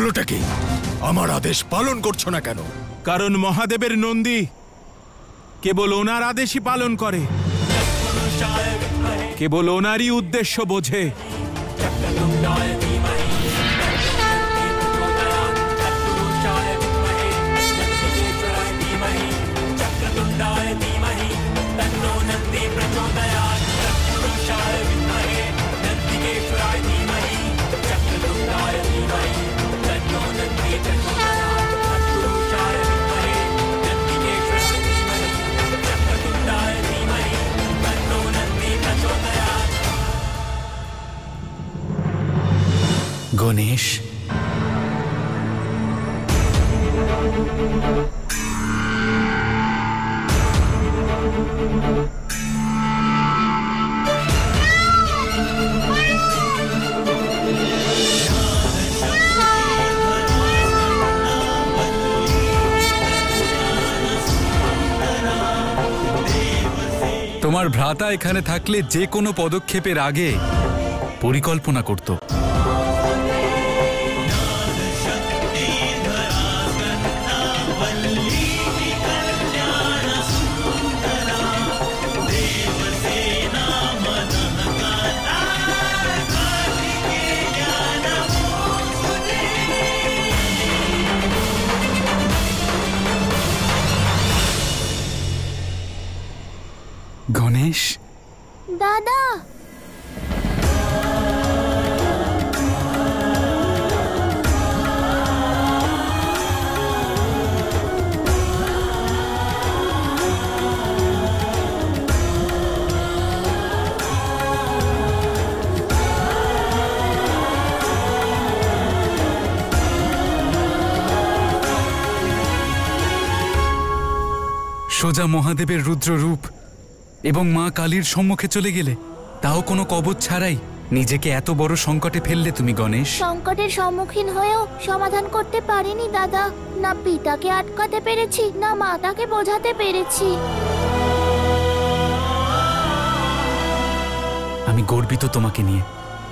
হলোটা কি? আমার আদেশ পালন করছো না কেন? কারণ মহাদেবের নন্দী কেবল ওনার আদেশই পালন করে, কেবল ওনারই উদ্দেশ্য বোঝে। গণেশ, তোমার ভ্রাতা এখানে থাকলে যে কোনো পদক্ষেপের আগে পরিকল্পনা করত। গণেশ, দাদা, সোজা মহাদেবের রুদ্র রূপ এবং মা কালীর সম্মুখে চলে গেলে, তাও কোনো কবচ ছাড়াই নিজেকে এত বড় সংকটে ফেললে তুমি গণেশ। সংকটের সম্মুখীন হয়েও সমাধান করতে পারিনি দাদা। না পিতাকে আটকাতে পেরেছি, না মাতাকে বোঝাতে পেরেছি। আমি গর্বিত তোমাকে নিয়ে।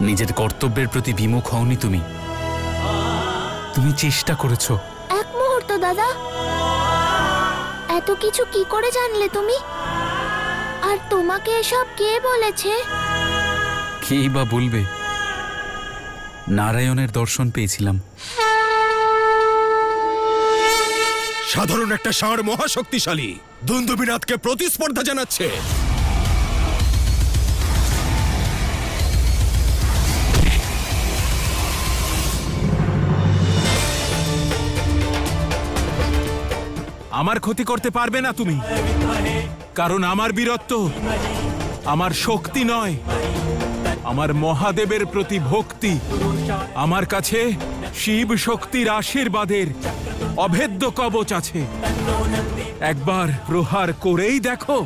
নিজের কর্তব্যের প্রতি বিমুখ হওনি তুমি। তুমি চেষ্টা করেছো। এক মুহূর্ত দাদা, এত কিছু কি করে জানলে তুমি? আর তোমাকে এসব কে বলেছে? কেই বা বলবে। নারায়ণের দর্শন পেয়েছিলাম। সাধারণ একটা ষাঁড় মহাশক্তিশালী দুন্দুবিনাথকে প্রতিস্পর্ধা জানাচ্ছে। আমার ক্ষতি করতে পারবে না তুমি, কারণ আমার বীরত্ব আমার শক্তি নয়, আমার মহাদেবের প্রতি ভক্তি। আমার কাছে শিব শক্তির আশীর্বাদের অভেদ্য কবচ আছে। একবার প্রহার করেই দেখো।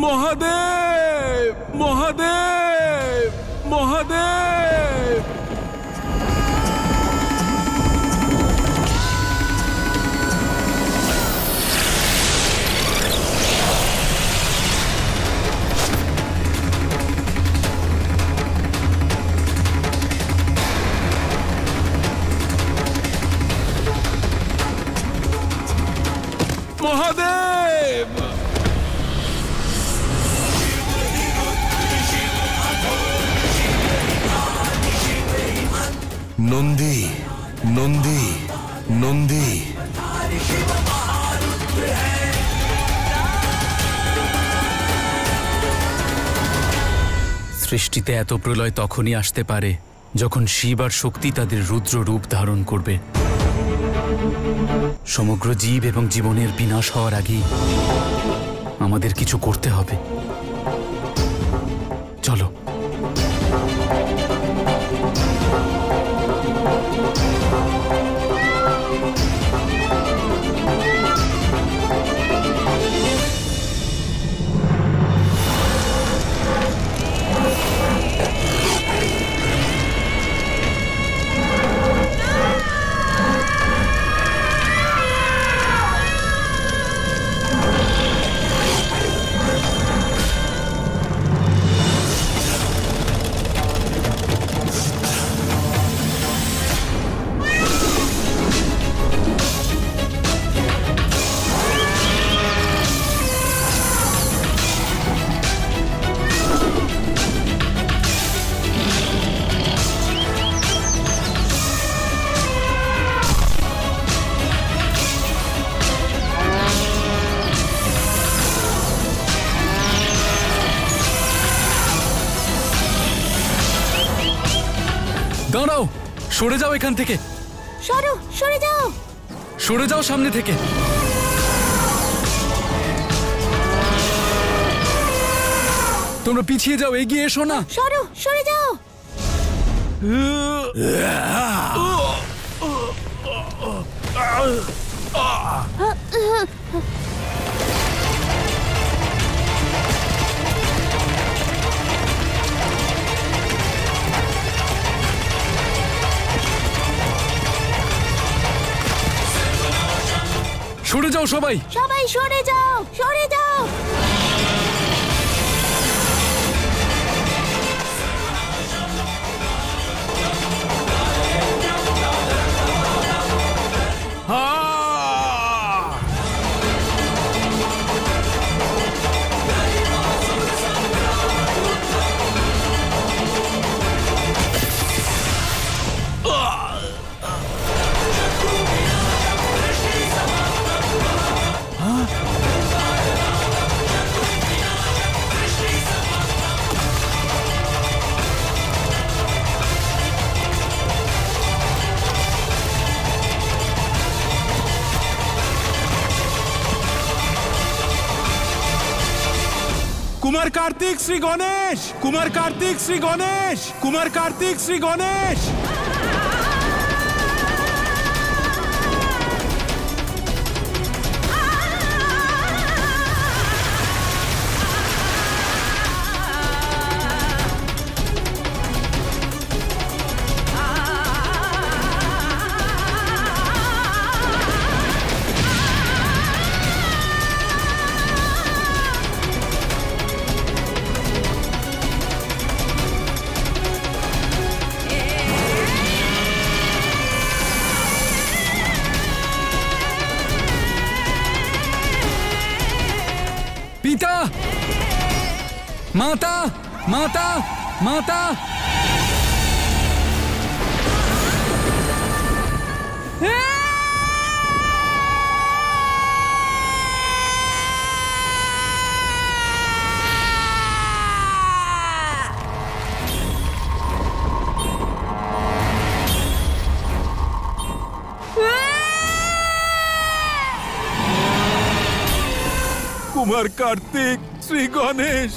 মহাদেব, মহাদেব, মহাদেব। মহাদেব! নন্দী, নন্দী, নন্দী। সৃষ্টিতে এত প্রলয় তখনই আসতে পারে যখন শিব আর শক্তি তাদের রুদ্র রূপ ধারণ করবে। সমগ্র জীব এবং জীবনের বিনাশ হওয়ার আগেই আমাদের কিছু করতে হবে। চলো। দাঁড়াও, সরে যাও এখান থেকে। সরো, সরে যাও। সরে যাও সামনে থেকে। তোমরা পিছিয়ে যাও, এগিয়ে এসো না। সরো, সরে যাও। সরে যাও সবাই। সবাই সরে যাও, সরে যাও। কুমার কার্তিক শ্রী গণেশ! কুমার কার্তিক শ্রী গণেশ! কুমার কার্তিক শ্রী গণেশ! পিতা, মাতা, মাতা, মাতা। কুমার কার্তিক শ্রী গণেশ!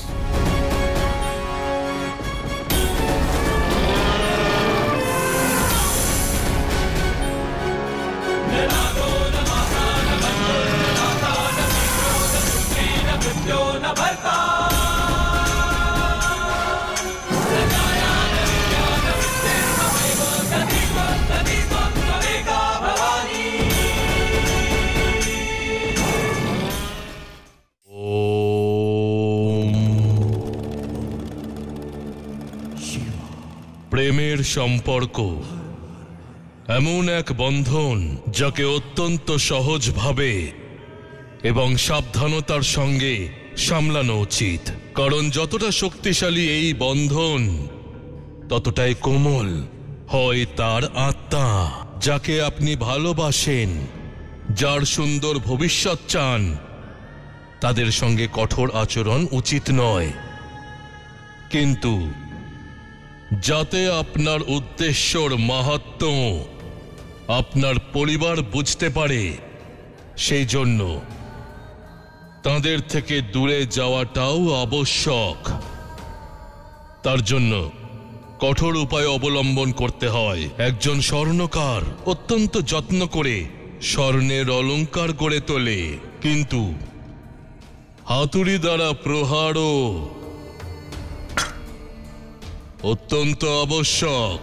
প্রেমের সম্পর্ক এমন এক বন্ধন যাকে অত্যন্ত সহজভাবে এবং সাবধানতার সঙ্গে সামলানো উচিত, কারণ যতটা শক্তিশালী এই বন্ধন ততটাই কোমল হয় তার আত্মা, যাকে আপনি ভালোবাসেন, যার সুন্দর ভবিষ্যৎ চান। তাদের সঙ্গে কঠোর আচরণ উচিত নয়, কিন্তু যাতে আপনার উদ্দেশ্যর মাহাত্ম্য আপনার পরিবার বুঝতে পারে, সেই জন্য তাদের থেকে দূরে যাওয়াটাও আবশ্যক। তার জন্য কঠোর উপায় অবলম্বন করতে হয়। একজন স্বর্ণকার অত্যন্ত যত্ন করে স্বর্ণের অলংকার গড়ে তোলে, কিন্তু হাতুড়ি দ্বারা প্রহারও অত্যন্ত আবশ্যক।